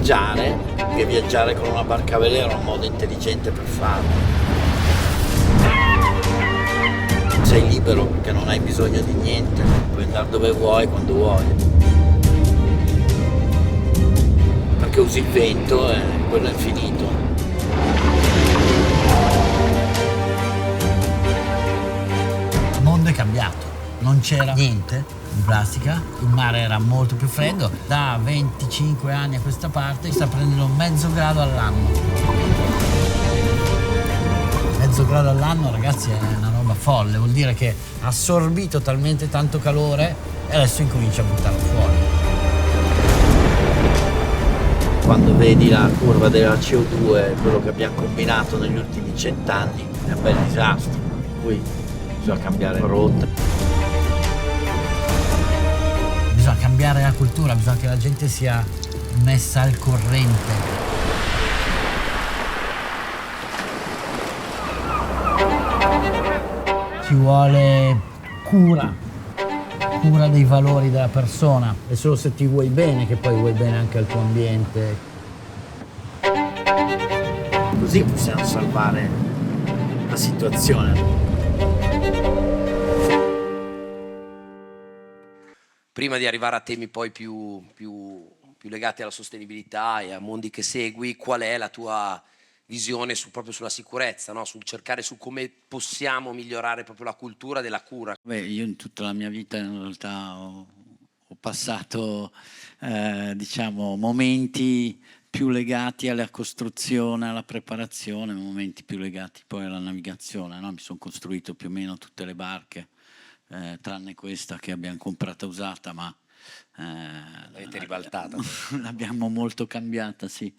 viaggiare con una barca a vela era un modo intelligente per farlo. Sei libero perché non hai bisogno di niente, puoi andare dove vuoi, quando vuoi. Perché usi il vento e quello è finito. Il mondo è cambiato, non c'era niente di plastica, il mare era molto più freddo, da 25 anni a questa parte sta prendendo mezzo grado all'anno. Mezzo grado all'anno, ragazzi, è una roba folle, vuol dire che ha assorbito talmente tanto calore e adesso incomincia a buttarlo fuori. Quando vedi la curva della CO2, quello che abbiamo combinato negli ultimi 100 anni, è un bel disastro, per cui bisogna cambiare rotta. Bisogna cambiare la cultura, bisogna che la gente sia messa al corrente. Ci vuole cura dei valori della persona. È solo se ti vuoi bene che poi vuoi bene anche al tuo ambiente. Così possiamo salvare la situazione. Prima di arrivare a temi poi più legati alla sostenibilità e a mondi che segui, qual è la tua visione proprio sulla sicurezza, no? Sul cercare su come possiamo migliorare proprio la cultura della cura? Io in tutta la mia vita in realtà ho passato diciamo momenti più legati alla costruzione, alla preparazione, momenti più legati poi alla navigazione, no? Mi sono costruito più o meno tutte le barche. Tranne questa che abbiamo comprata usata, ma L'avete ribaltata? l'abbiamo molto cambiata, sì.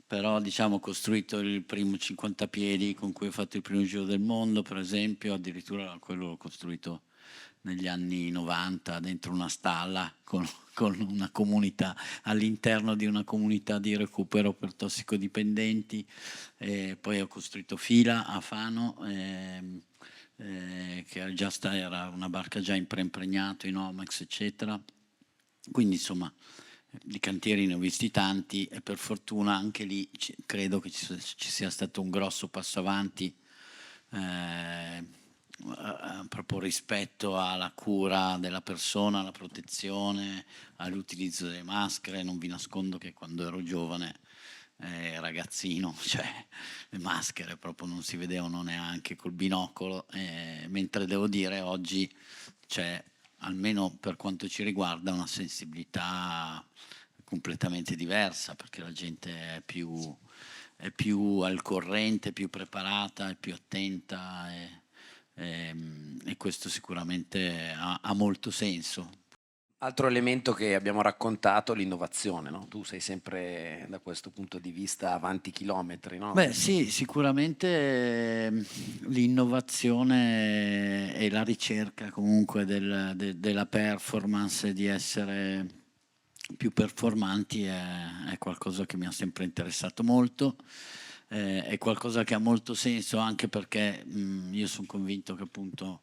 Però diciamo ho costruito il primo 50 piedi con cui ho fatto il primo giro del mondo, per esempio, addirittura quello l'ho costruito negli anni 90 dentro una stalla con una comunità, all'interno di una comunità di recupero per tossicodipendenti. Poi ho costruito Fila a Fano, che era una barca già in preimpregnato, in Omex, eccetera. Quindi insomma di cantieri ne ho visti tanti e per fortuna anche lì credo che ci sia stato un grosso passo avanti proprio rispetto alla cura della persona, alla protezione, all'utilizzo delle maschere. Non vi nascondo che quando ero giovane, ragazzino, cioè le maschere proprio non si vedevano neanche col binocolo, mentre devo dire oggi c'è, almeno per quanto ci riguarda, una sensibilità completamente diversa, perché la gente è più al corrente, più preparata, è più attenta e questo sicuramente ha molto senso. Altro elemento che abbiamo raccontato, l'innovazione, no? Tu sei sempre da questo punto di vista avanti chilometri, no? Beh sì, sicuramente l'innovazione e la ricerca comunque della performance, di essere più performanti è qualcosa che mi ha sempre interessato molto, è qualcosa che ha molto senso anche perché io sono convinto che appunto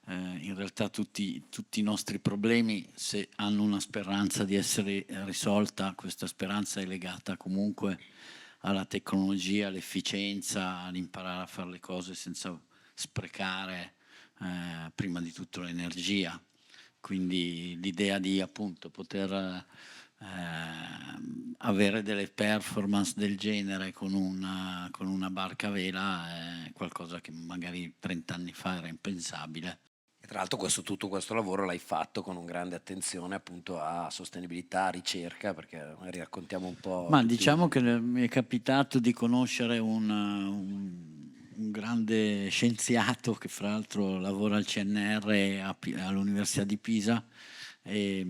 in realtà tutti i nostri problemi, se hanno una speranza di essere risolta, questa speranza è legata comunque alla tecnologia, all'efficienza, all'imparare a fare le cose senza sprecare prima di tutto l'energia. Quindi l'idea di appunto poter avere delle performance del genere con una barca a vela è qualcosa che magari 30 anni fa era impensabile. E tra l'altro tutto questo lavoro l'hai fatto con un grande attenzione appunto a sostenibilità, ricerca, perché magari raccontiamo un po'. Ma diciamo che mi è capitato di conoscere un grande scienziato che fra l'altro lavora al CNR all'Università di Pisa e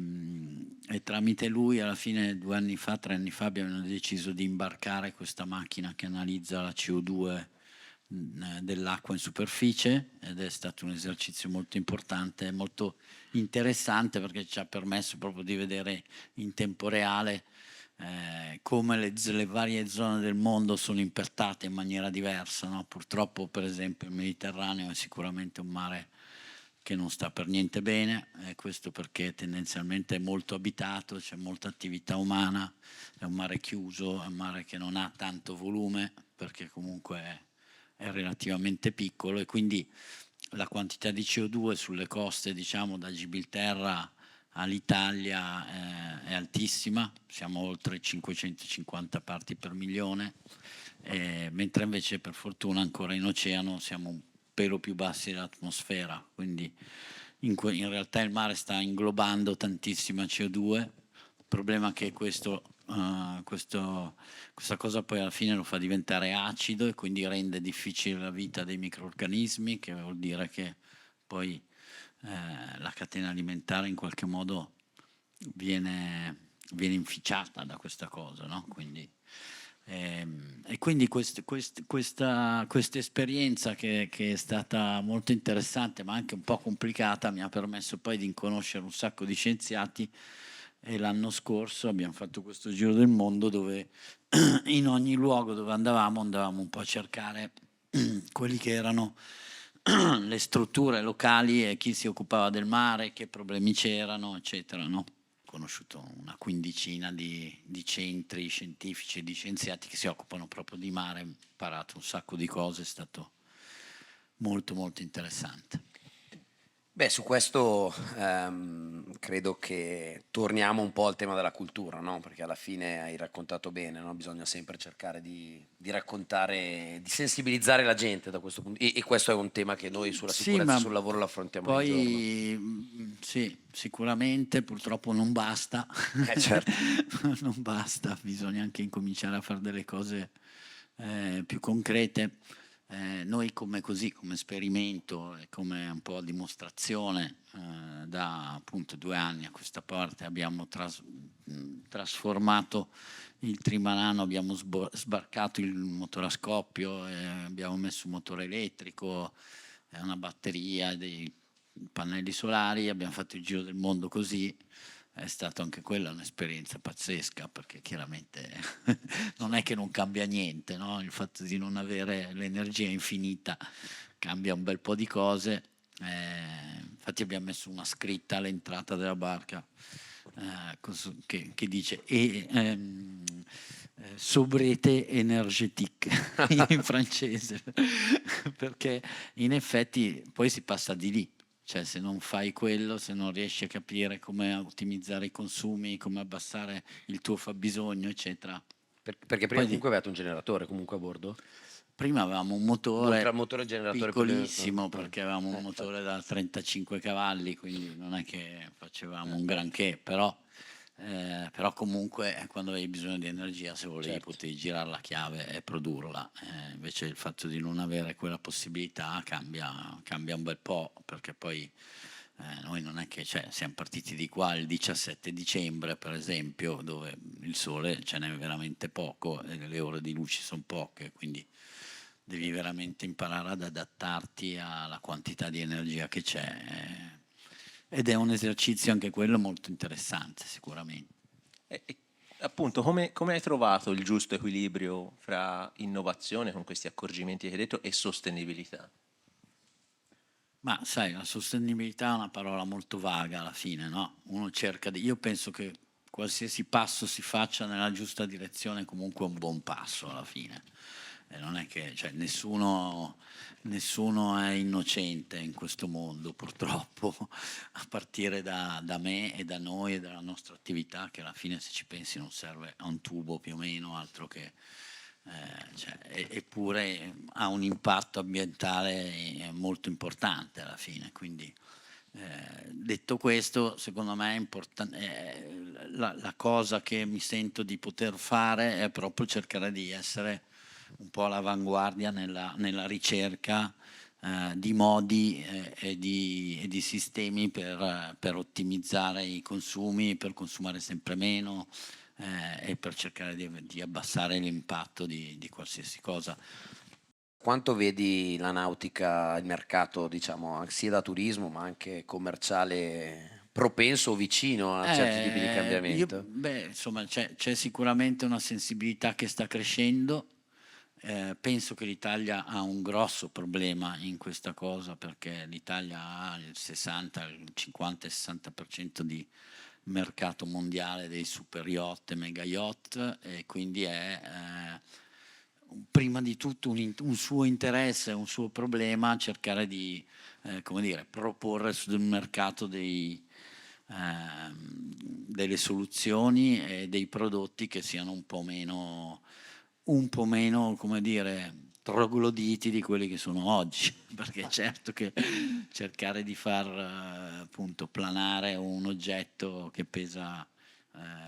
tramite lui alla fine 2 anni fa, 3 anni fa abbiamo deciso di imbarcare questa macchina che analizza la CO2 dell'acqua in superficie ed è stato un esercizio molto importante, molto interessante perché ci ha permesso proprio di vedere in tempo reale come le varie zone del mondo sono impattate in maniera diversa, no? Purtroppo per esempio il Mediterraneo è sicuramente un mare che non sta per niente bene, e questo perché tendenzialmente è molto abitato, c'è molta attività umana, è un mare chiuso, è un mare che non ha tanto volume perché comunque è relativamente piccolo, e quindi la quantità di CO2 sulle coste, diciamo, da Gibilterra all'Italia è altissima, siamo oltre 550 parti per milione, mentre invece per fortuna ancora in oceano siamo un pelo più bassi dell'atmosfera, quindi in realtà il mare sta inglobando tantissima CO2. Il problema è che questa cosa poi alla fine lo fa diventare acido e quindi rende difficile la vita dei microrganismi, che vuol dire che poi la catena alimentare in qualche modo viene inficiata da questa cosa, no? Quindi, e quindi questa esperienza che è stata molto interessante ma anche un po' complicata mi ha permesso poi di conoscere un sacco di scienziati, e l'anno scorso abbiamo fatto questo giro del mondo dove in ogni luogo dove andavamo un po' a cercare quelli che erano le strutture locali e chi si occupava del mare, che problemi c'erano, eccetera, no? Ho conosciuto una quindicina di centri scientifici e di scienziati che si occupano proprio di mare, ho imparato un sacco di cose, è stato molto molto interessante. Beh, su questo credo che torniamo un po' al tema della cultura, no? Perché alla fine hai raccontato bene, no? Bisogna sempre cercare di raccontare, di sensibilizzare la gente da questo punto. E questo è un tema che noi sulla sicurezza sul lavoro lo affrontiamo ogni giorno. Poi sì, sicuramente purtroppo non basta, Certo. non basta, bisogna anche incominciare a fare delle cose più concrete. Noi come esperimento e come un po' dimostrazione da appunto 2 anni a questa parte abbiamo trasformato il trimalano, abbiamo sbarcato il motore a scoppio, abbiamo messo un motore elettrico, una batteria, dei pannelli solari, abbiamo fatto il giro del mondo così. È stata anche quella un'esperienza pazzesca, perché chiaramente non è che non cambia niente, no? Il fatto di non avere l'energia infinita cambia un bel po' di cose. Infatti abbiamo messo una scritta all'entrata della barca che dice sobriété énergétique in francese, perché in effetti poi si passa di lì. Cioè, se non fai quello, se non riesci a capire come ottimizzare i consumi, come abbassare il tuo fabbisogno, eccetera. Perché prima comunque avevate un generatore comunque a bordo? Prima avevamo un motore generatore piccolissimo, perché avevamo un motore da 35 cavalli, quindi non è che facevamo un granché, però comunque quando avevi bisogno di energia, se volevi, certo, potevi girare la chiave e produrla. Invece il fatto di non avere quella possibilità cambia un bel po', perché poi noi non è che, cioè, siamo partiti di qua il 17 dicembre, per esempio, dove il sole ce n'è veramente poco e le ore di luce sono poche, quindi devi veramente imparare ad adattarti alla quantità di energia che c'è. Ed è un esercizio anche quello molto interessante, sicuramente. Appunto, come hai trovato il giusto equilibrio fra innovazione, con questi accorgimenti che hai detto, e sostenibilità? Ma sai, la sostenibilità è una parola molto vaga alla fine, no? Uno cerca di... Io penso che qualsiasi passo si faccia nella giusta direzione comunque è un buon passo alla fine. E non è che, cioè, nessuno è innocente in questo mondo, purtroppo, a partire da me e da noi e dalla nostra attività, che alla fine, se ci pensi, non serve a un tubo più o meno, altro che... eppure ha un impatto ambientale molto importante alla fine. Quindi, detto questo, secondo me è la cosa che mi sento di poter fare è proprio cercare di essere un po' all'avanguardia nella ricerca di modi e di sistemi per ottimizzare i consumi, per consumare sempre meno e per cercare di abbassare l'impatto di qualsiasi cosa. Quanto vedi la nautica, il mercato, diciamo, sia da turismo ma anche commerciale, propenso o vicino a certi tipi di cambiamento? Insomma, c'è sicuramente una sensibilità che sta crescendo, Penso che l'Italia ha un grosso problema in questa cosa, perché l'Italia ha il 60, il 50-60% di mercato mondiale dei super yacht e mega yacht, e quindi è prima di tutto un suo interesse, un suo problema cercare di come dire, proporre sul mercato delle soluzioni e dei prodotti che siano un po' meno, come dire, trogloditi di quelli che sono oggi, perché è certo che cercare di far appunto planare un oggetto che pesa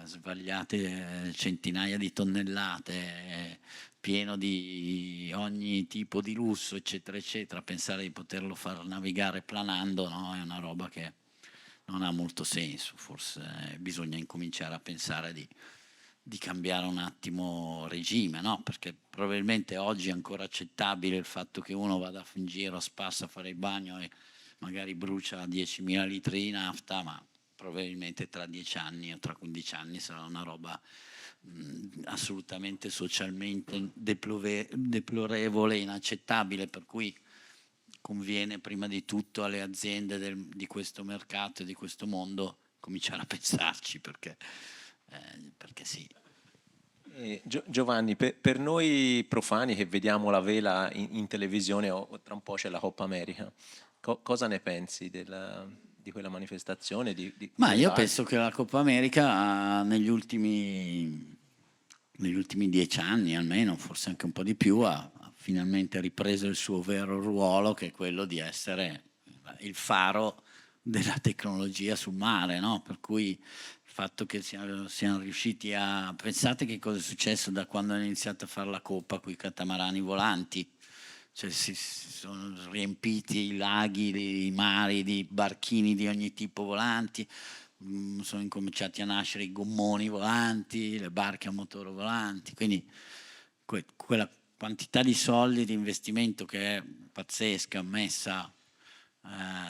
sbagliate centinaia di tonnellate, pieno di ogni tipo di lusso, eccetera, eccetera, pensare di poterlo far navigare planando, no? È una roba che non ha molto senso. Forse bisogna incominciare a pensare di cambiare un attimo regime, no? Perché probabilmente oggi è ancora accettabile il fatto che uno vada in giro a spasso a fare il bagno e magari brucia 10.000 litri di nafta, ma probabilmente tra 10 anni o tra 15 anni sarà una roba assolutamente socialmente deplorevole, inaccettabile, per cui conviene prima di tutto alle aziende di questo mercato e di questo mondo cominciare a pensarci, perché sì. Giovanni, per noi profani che vediamo la vela in televisione, o tra un po' c'è la Coppa America, cosa ne pensi di quella manifestazione? Ma io penso che la Coppa America negli ultimi 10 anni almeno, forse anche un po' di più, ha finalmente ripreso il suo vero ruolo, che è quello di essere il faro della tecnologia sul mare, no? Per cui il fatto che siano riusciti a... Pensate che cosa è successo da quando hanno iniziato a fare la Coppa con i catamarani volanti. Cioè si sono riempiti i laghi, i mari di barchini di ogni tipo volanti, sono incominciati a nascere i gommoni volanti, le barche a motore volanti, quindi quella quantità di soldi di investimento che è pazzesca messa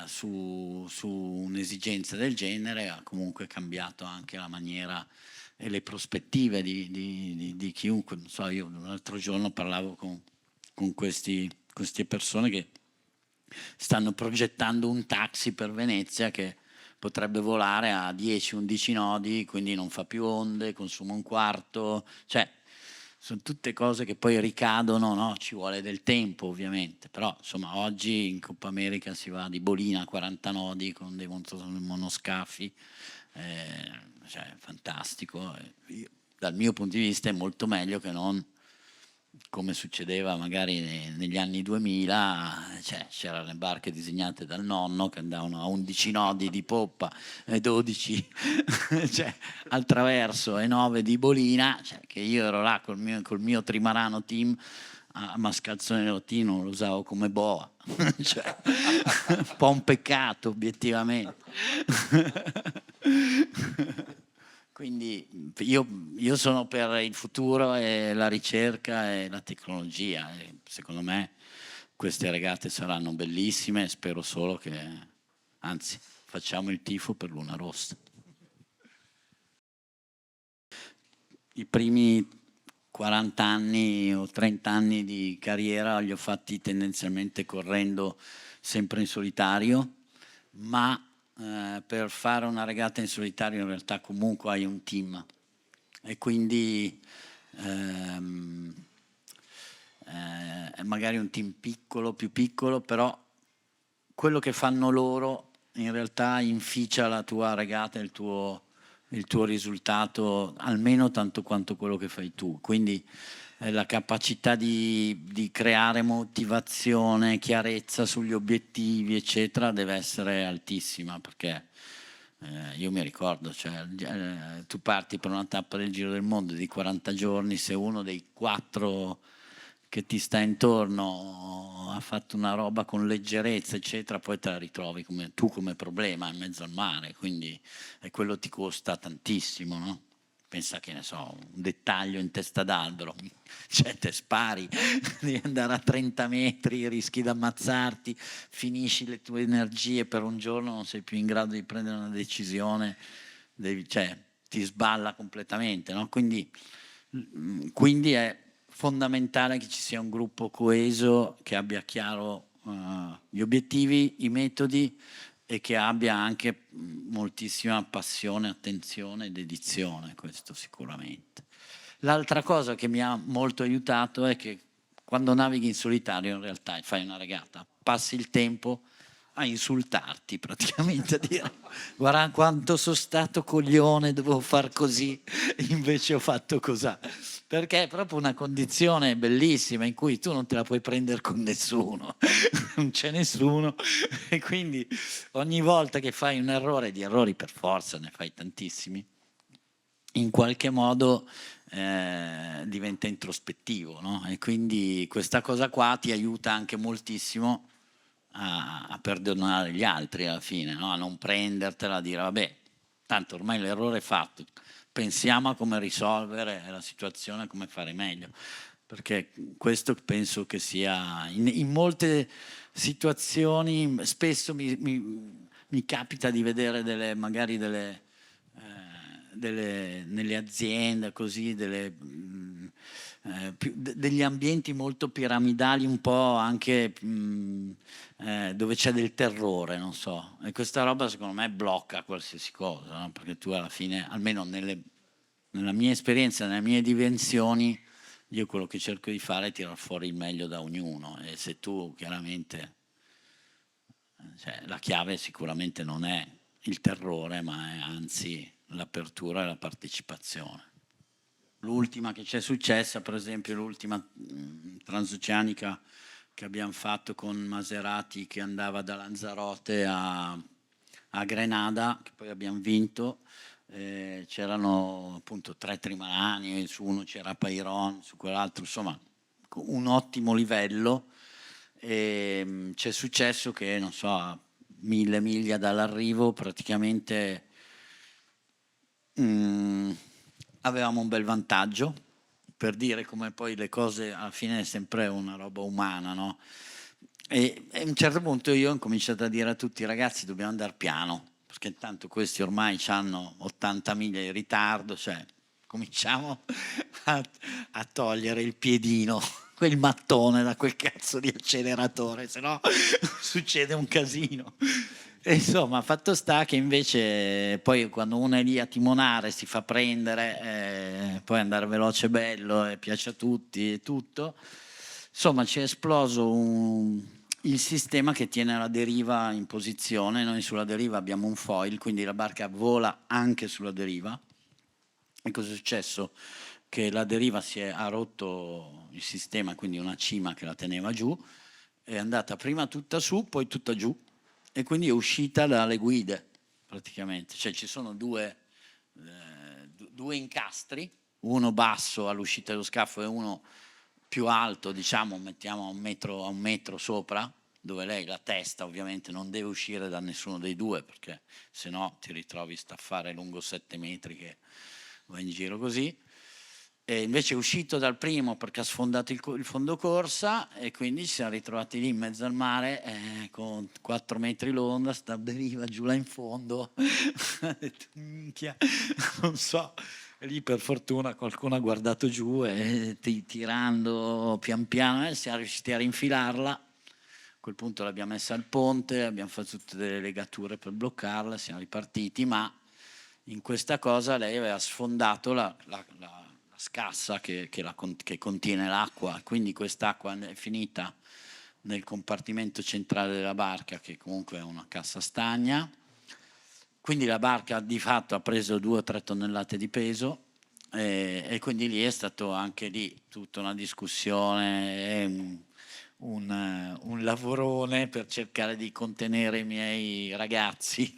su un'esigenza del genere ha comunque cambiato anche la maniera e le prospettive di chiunque. Non so, io l'altro giorno parlavo con queste persone che stanno progettando un taxi per Venezia che potrebbe volare a 10-11 nodi, quindi non fa più onde, consuma un quarto, cioè sono tutte cose che poi ricadono, no? Ci vuole del tempo ovviamente, però insomma oggi in Coppa America si va di bolina a 40 nodi con dei monoscafi, cioè è fantastico. Dal mio punto di vista è molto meglio che non come succedeva magari negli anni 2000, cioè c'erano le barche disegnate dal nonno che andavano a 11 nodi di poppa e 12 cioè, al traverso e 9 di bolina, cioè, che io ero là col mio trimarano team a Mascalzone Lottino, lo usavo come boa, cioè, un po' un peccato obiettivamente. Quindi io sono per il futuro e la ricerca e la tecnologia, e secondo me queste regate saranno bellissime e spero solo che, anzi, facciamo il tifo per Luna Rossa. I primi 40 anni o 30 anni di carriera li ho fatti tendenzialmente correndo sempre in solitario, ma per fare una regata in solitario in realtà comunque hai un team e quindi è magari un team più piccolo, però quello che fanno loro in realtà inficia la tua regata e il tuo risultato almeno tanto quanto quello che fai tu, quindi la capacità di creare motivazione, chiarezza sugli obiettivi, eccetera, deve essere altissima, perché io mi ricordo, cioè, tu parti per una tappa del Giro del Mondo di 40 giorni, se uno dei 4 che ti sta intorno ha fatto una roba con leggerezza, eccetera, poi te la ritrovi come problema in mezzo al mare, quindi quello ti costa tantissimo, no? Pensa che ne so, un dettaglio in testa d'albero, cioè te spari, devi andare a 30 metri, rischi di ammazzarti, finisci le tue energie per un giorno, non sei più in grado di prendere una decisione, cioè ti sballa completamente, no? Quindi è fondamentale che ci sia un gruppo coeso, che abbia chiaro gli obiettivi, i metodi e che abbia anche moltissima passione, attenzione e dedizione, questo sicuramente. L'altra cosa che mi ha molto aiutato è che quando navighi in solitario in realtà fai una regata, passi il tempo a insultarti praticamente, a dire guarda quanto sono stato coglione, dovevo far così, invece ho fatto così, perché è proprio una condizione bellissima in cui tu non te la puoi prendere con nessuno, non c'è nessuno, e quindi ogni volta che fai un errore, di errori per forza ne fai tantissimi, in qualche modo diventa introspettivo, no? E quindi questa cosa qua ti aiuta anche moltissimo a perdonare gli altri alla fine, no? A non prendertela, a dire vabbè, tanto ormai l'errore è fatto, pensiamo a come risolvere la situazione, a come fare meglio, perché questo penso che sia in molte situazioni, spesso mi capita di vedere nelle aziende così degli ambienti molto piramidali, un po' anche dove c'è del terrore, non so, e questa roba secondo me blocca qualsiasi cosa, no? Perché tu alla fine, almeno nella mia esperienza, nelle mie dimensioni, io quello che cerco di fare è tirar fuori il meglio da ognuno, e se tu chiaramente, cioè, la chiave sicuramente non è il terrore, ma è anzi l'apertura e la partecipazione. L'ultima che ci è successa, per esempio l'ultima transoceanica che abbiamo fatto con Maserati, che andava da Lanzarote a Grenada, che poi abbiamo vinto, c'erano appunto 3 trimarani, su uno c'era Pairon, su quell'altro, insomma un ottimo livello, e c'è successo che, non so, a 1000 miglia dall'arrivo praticamente avevamo un bel vantaggio, per dire come poi le cose alla fine è sempre una roba umana, no? E a un certo punto io ho cominciato a dire a tutti: ragazzi, dobbiamo andare piano, perché intanto questi ormai hanno 80 miglia di ritardo, cioè cominciamo a togliere il piedino, quel mattone da quel cazzo di acceleratore, se no succede un casino. E insomma, fatto sta che invece poi quando uno è lì a timonare si fa prendere, poi andare veloce è bello e piace a tutti e tutto, insomma ci è esploso il sistema che tiene la deriva in posizione. Noi sulla deriva abbiamo un foil, quindi la barca vola anche sulla deriva. E cosa è successo? Che la deriva ha rotto il sistema, quindi una cima che la teneva giù, è andata prima tutta su, poi tutta giù, e quindi è uscita dalle guide praticamente. Cioè ci sono due incastri, uno basso all'uscita dello scafo e uno più alto, diciamo, mettiamo a un metro sopra, dove lei, la testa ovviamente non deve uscire da nessuno dei due, perché se no ti ritrovi staffare lungo 7 metri che va in giro così. E invece è uscito dal primo perché ha sfondato il fondo corsa, e quindi ci siamo ritrovati lì in mezzo al mare con 4 metri l'onda, sta deriva giù là in fondo. Ha detto, minchia, non so. E lì per fortuna qualcuno ha guardato giù e tirando pian piano siamo riusciti a rinfilarla. A quel punto l'abbiamo messa al ponte, abbiamo fatto tutte delle legature per bloccarla, siamo ripartiti, ma in questa cosa lei aveva sfondato la scassa che contiene l'acqua, quindi quest'acqua è finita nel compartimento centrale della barca, che comunque è una cassa stagna, quindi la barca di fatto ha preso 2 o 3 tonnellate di peso, e quindi lì è stato anche lì tutta una discussione, un lavorone per cercare di contenere i miei ragazzi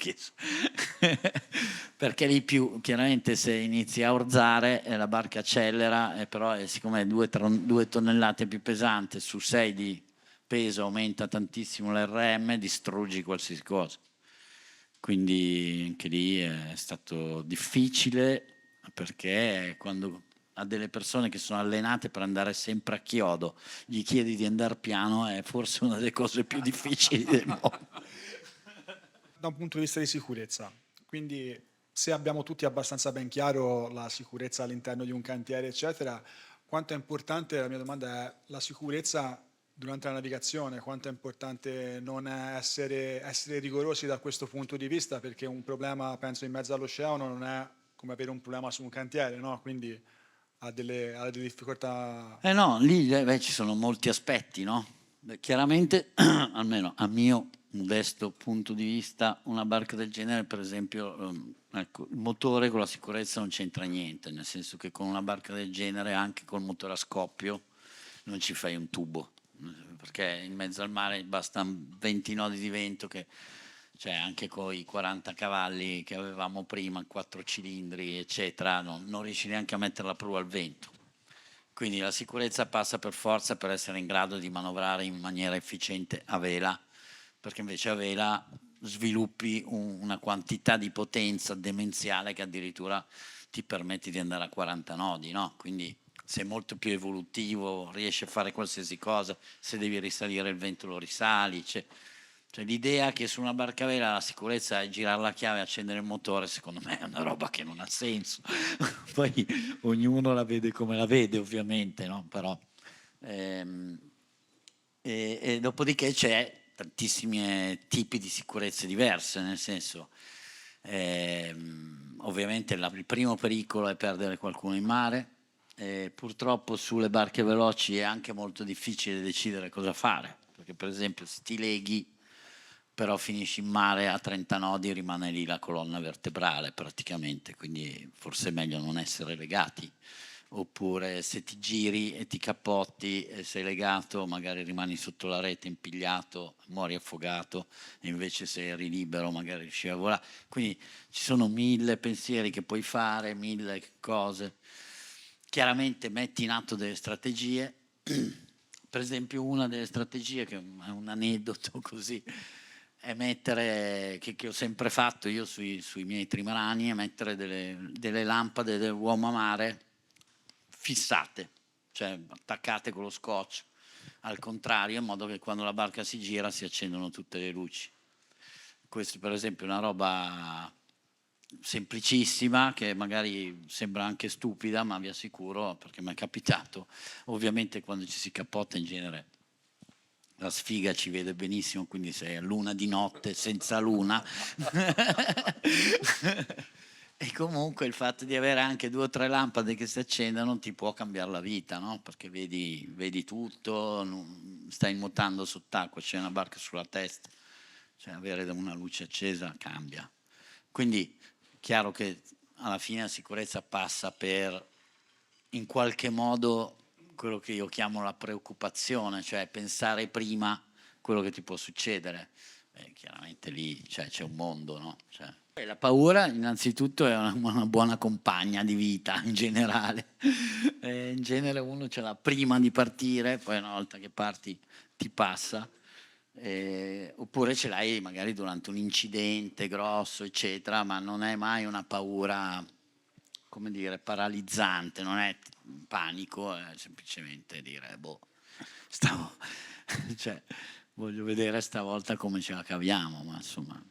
perché lì più chiaramente se inizi a orzare la barca accelera, però siccome è 2 tonnellate più pesante su 6 di peso aumenta tantissimo l'RM, distruggi qualsiasi cosa, quindi anche lì è stato difficile, perché quando a delle persone che sono allenate per andare sempre a chiodo gli chiedi di andare piano, è forse una delle cose più difficili del mondo. Da un punto di vista di sicurezza, quindi se abbiamo tutti abbastanza ben chiaro la sicurezza all'interno di un cantiere eccetera, quanto è importante, la mia domanda è la sicurezza durante la navigazione, quanto è importante non essere rigorosi da questo punto di vista, perché un problema, penso, in mezzo all'oceano non è come avere un problema su un cantiere, no? Quindi ha delle difficoltà. No, lì ci sono molti aspetti, no? Chiaramente, almeno a mio modesto punto di vista, una barca del genere, per esempio, ecco, il motore con la sicurezza non c'entra niente, nel senso che con una barca del genere, anche col motore a scoppio, non ci fai un tubo, perché in mezzo al mare bastano 20 nodi di vento che, cioè anche con i 40 cavalli che avevamo prima, 4 cilindri, eccetera, non riesci neanche a mettere la prua al vento. Quindi la sicurezza passa per forza per essere in grado di manovrare in maniera efficiente a vela, perché invece a vela sviluppi una quantità di potenza demenziale che addirittura ti permette di andare a 40 nodi, no? Quindi sei molto più evolutivo, riesci a fare qualsiasi cosa, se devi risalire il vento lo risali. Cioè l'idea che su una barca a vela la sicurezza è girare la chiave e accendere il motore, secondo me è una roba che non ha senso. Poi ognuno la vede come la vede, ovviamente, no? Però, e dopodiché c'è tantissimi tipi di sicurezze diverse, nel senso, ovviamente il primo pericolo è perdere qualcuno in mare. Purtroppo sulle barche veloci è anche molto difficile decidere cosa fare, perché per esempio se ti leghi però finisci in mare a 30 nodi, rimane lì la colonna vertebrale praticamente, quindi forse è meglio non essere legati. Oppure se ti giri e ti cappotti e sei legato, magari rimani sotto la rete impigliato, muori affogato, e invece se eri libero magari riuscivi a volare. Quindi ci sono 1000 pensieri che puoi fare, 1000 cose. Chiaramente metti in atto delle strategie. Per esempio una delle strategie, che è un aneddoto così, è mettere, che ho sempre fatto io sui miei trimarani, è mettere delle lampade dell'uomo a mare fissate, cioè attaccate con lo scotch al contrario, in modo che quando la barca si gira si accendono tutte le luci. Questo per esempio è una roba semplicissima che magari sembra anche stupida, ma vi assicuro, perché mi è capitato, ovviamente quando ci si cappotta in genere la sfiga ci vede benissimo, quindi sei a luna di notte, senza luna. E comunque il fatto di avere anche 2 o 3 lampade che si accendono ti può cambiare la vita, no? Perché vedi tutto, stai nuotando sott'acqua, c'è una barca sulla testa, cioè avere una luce accesa cambia. Quindi chiaro che alla fine la sicurezza passa per, in qualche modo, quello che io chiamo la preoccupazione, cioè pensare prima quello che ti può succedere. Chiaramente lì c'è un mondo, no? La paura innanzitutto è una buona compagna di vita in generale. In genere uno ce l'ha prima di partire, poi una volta che parti ti passa. Oppure ce l'hai magari durante un incidente grosso, eccetera, ma non è mai una paura, come dire, paralizzante, non è panico, è semplicemente dire, cioè, voglio vedere stavolta come ce la caviamo, ma insomma,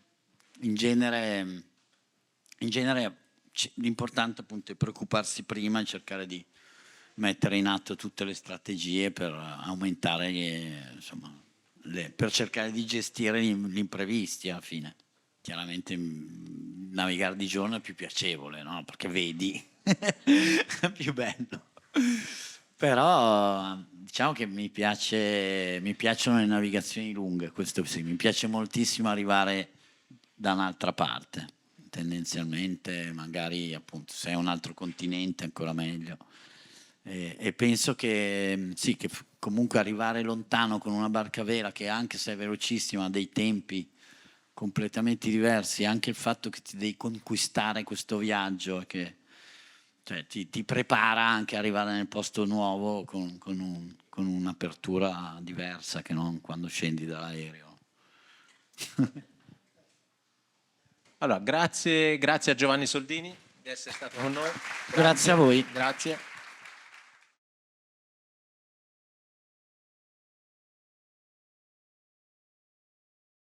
in genere l'importante appunto è preoccuparsi prima e cercare di mettere in atto tutte le strategie per aumentare, per cercare di gestire gli imprevisti alla fine. Chiaramente navigare di giorno è più piacevole, no? Perché vedi, è più bello. Però diciamo che mi piacciono le navigazioni lunghe, questo sì, mi piace moltissimo arrivare da un'altra parte, tendenzialmente magari appunto se è un altro continente ancora meglio. E penso che sì, che comunque arrivare lontano con una barca a vela che anche se è velocissima ha dei tempi completamente diversi, anche il fatto che ti devi conquistare questo viaggio, che cioè, ti prepara anche a arrivare nel posto nuovo con un'apertura diversa che non quando scendi dall'aereo. Allora, grazie a Giovanni Soldini di essere stato con noi. Grazie a voi. Grazie.